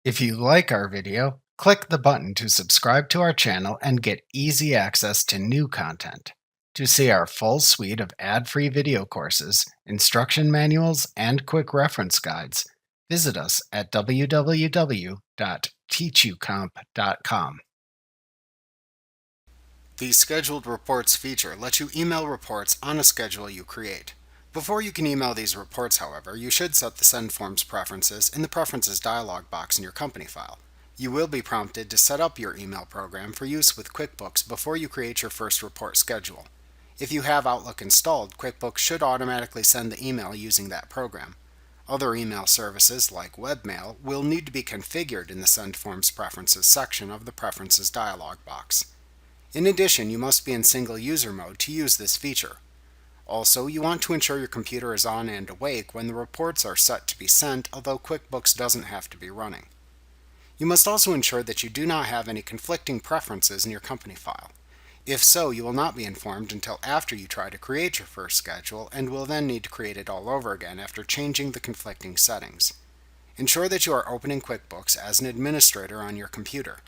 If you like our video, click the button to subscribe to our channel and get easy access to new content. To see our full suite of ad-free video courses, instruction manuals, and quick reference guides, visit us at www.teachucomp.com. The Scheduled Reports feature lets you email reports on a schedule you create. Before you can email these reports, however, you should set the Send Forms preferences in the Preferences dialog box in your company file. You will be prompted to set up your email program for use with QuickBooks before you create your first report schedule. If you have Outlook installed, QuickBooks should automatically send the email using that program. Other email services, like webmail, will need to be configured in the Send Forms Preferences section of the Preferences dialog box. In addition, you must be in single user mode to use this feature. Also, you want to ensure your computer is on and awake when the reports are set to be sent, although QuickBooks doesn't have to be running. You must also ensure that you do not have any conflicting preferences in your company file. If so, you will not be informed until after you try to create your first schedule and will then need to create it all over again after changing the conflicting settings. Ensure that you are opening QuickBooks as an administrator on your computer.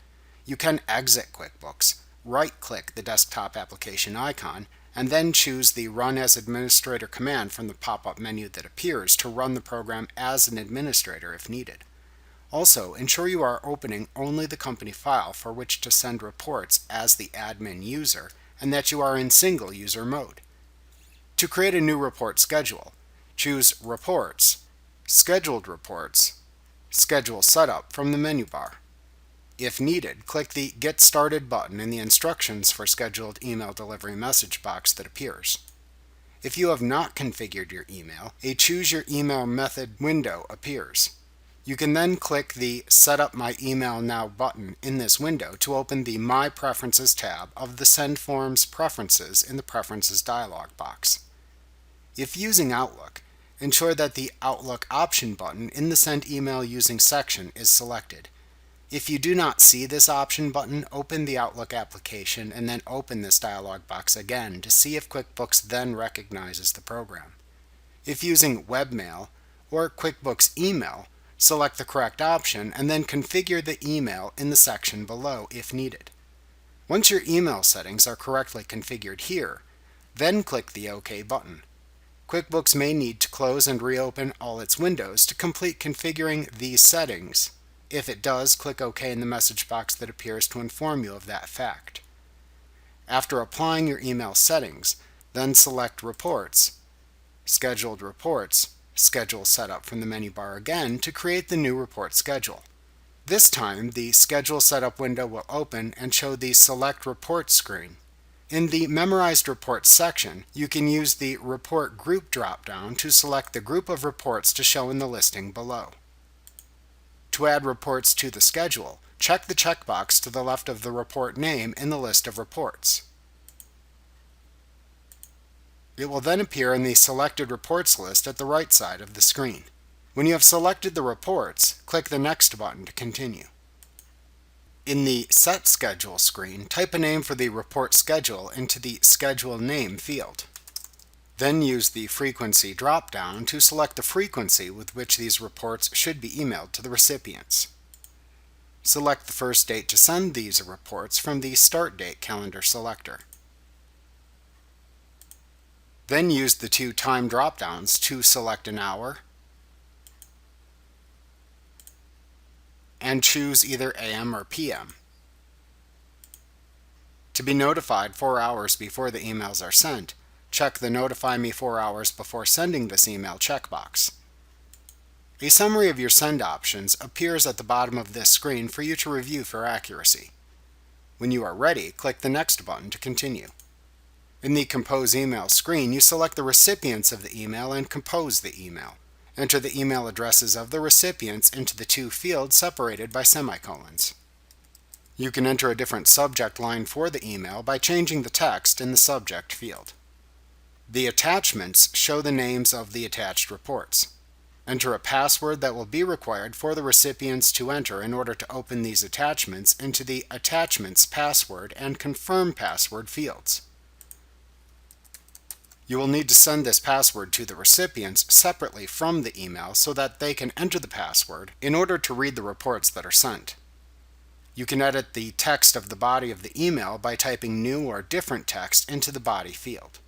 You can exit QuickBooks. Right-click the desktop application icon, and then choose the Run as Administrator command from the pop-up menu that appears to run the program as an administrator if needed. Also, ensure you are opening only the company file for which to send reports as the admin user, and that you are in single user mode. To create a new report schedule, choose Reports, Scheduled Reports, Schedule Setup from the menu bar. If needed, click the Get Started button in the Instructions for Scheduled Email Delivery message box that appears. If you have not configured your email, a Choose Your Email Method window appears. You can then click the Set Up My Email Now button in this window to open the My Preferences tab of the Send Forms Preferences in the Preferences dialog box. If using Outlook, ensure that the Outlook Option button in the Send Email Using section is selected. If you do not see this option button, open the Outlook application and then open this dialog box again to see if QuickBooks then recognizes the program. If using Webmail or QuickBooks Email, select the correct option and then configure the email in the section below if needed. Once your email settings are correctly configured here, then click the OK button. QuickBooks may need to close and reopen all its windows to complete configuring these settings. If it does, click OK in the message box that appears to inform you of that fact. After applying your email settings, then select Reports, Scheduled Reports, Schedule Setup from the menu bar again to create the new report schedule. This time, the Schedule Setup window will open and show the Select Report screen. In the Memorized Reports section, you can use the Report Group drop-down to select the group of reports to show in the listing below. To add reports to the schedule, check the checkbox to the left of the report name in the list of reports. It will then appear in the Selected Reports list at the right side of the screen. When you have selected the reports, click the Next button to continue. In the Set Schedule screen, type a name for the report schedule into the Schedule Name field. Then use the Frequency drop-down to select the frequency with which these reports should be emailed to the recipients. Select the first date to send these reports from the Start Date calendar selector. Then use the two time drop-downs to select an hour and choose either AM or PM. To be notified 4 hours before the emails are sent, check the Notify Me 4 hours before sending this email checkbox. A summary of your send options appears at the bottom of this screen for you to review for accuracy. When you are ready, click the Next button to continue. In the Compose Email screen, you select the recipients of the email and compose the email. Enter the email addresses of the recipients into the two fields separated by semicolons. You can enter a different subject line for the email by changing the text in the subject field. The attachments show the names of the attached reports. Enter a password that will be required for the recipients to enter in order to open these attachments into the Attachments Password and Confirm Password fields. You will need to send this password to the recipients separately from the email so that they can enter the password in order to read the reports that are sent. You can edit the text of the body of the email by typing new or different text into the body field.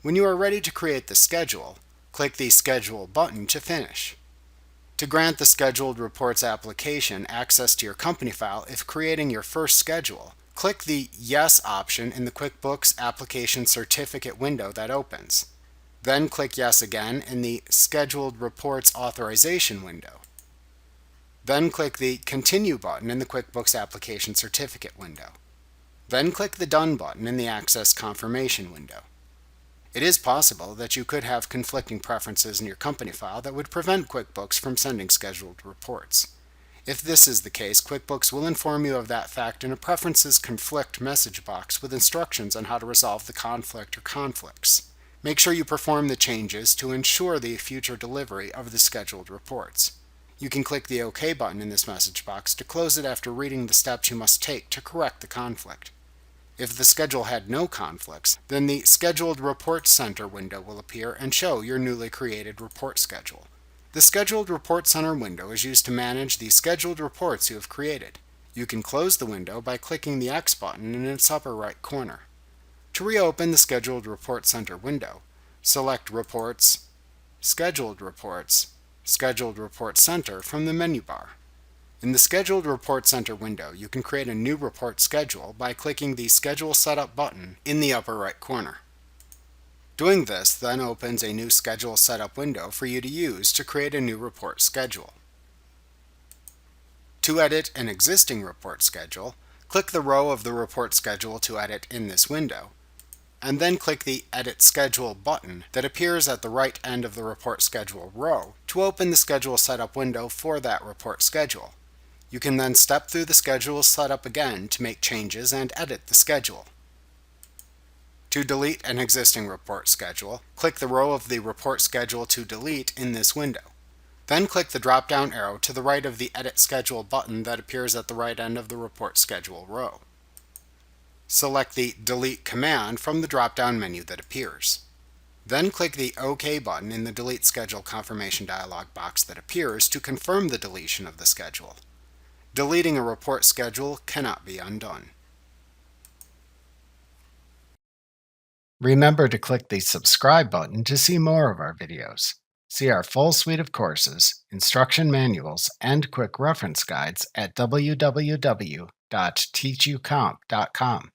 When you are ready to create the schedule, click the Schedule button to finish. To grant the Scheduled Reports application access to your company file if creating your first schedule, click the Yes option in the QuickBooks Application Certificate window that opens. Then click Yes again in the Scheduled Reports Authorization window. Then click the Continue button in the QuickBooks Application Certificate window. Then click the Done button in the Access Confirmation window. It is possible that you could have conflicting preferences in your company file that would prevent QuickBooks from sending scheduled reports. If this is the case, QuickBooks will inform you of that fact in a Preferences Conflict message box with instructions on how to resolve the conflict or conflicts. Make sure you perform the changes to ensure the future delivery of the scheduled reports. You can click the OK button in this message box to close it after reading the steps you must take to correct the conflict. If the schedule had no conflicts, then the Scheduled Report Center window will appear and show your newly created report schedule. The Scheduled Report Center window is used to manage the scheduled reports you have created. You can close the window by clicking the X button in its upper right corner. To reopen the Scheduled Report Center window, select Reports, Scheduled Report Center from the menu bar. In the Scheduled Report Center window, you can create a new report schedule by clicking the Schedule Setup button in the upper right corner. Doing this then opens a new Schedule Setup window for you to use to create a new report schedule. To edit an existing report schedule, click the row of the report schedule to edit in this window, and then click the Edit Schedule button that appears at the right end of the report schedule row to open the Schedule Setup window for that report schedule. You can then step through the schedule setup again to make changes and edit the schedule. To delete an existing report schedule, click the row of the report schedule to delete in this window. Then click the drop-down arrow to the right of the Edit Schedule button that appears at the right end of the report schedule row. Select the Delete command from the drop-down menu that appears. Then click the OK button in the Delete Schedule Confirmation dialog box that appears to confirm the deletion of the schedule. Deleting a report schedule cannot be undone. Remember to click the subscribe button to see more of our videos. See our full suite of courses, instruction manuals, and quick reference guides at www.teachucomp.com.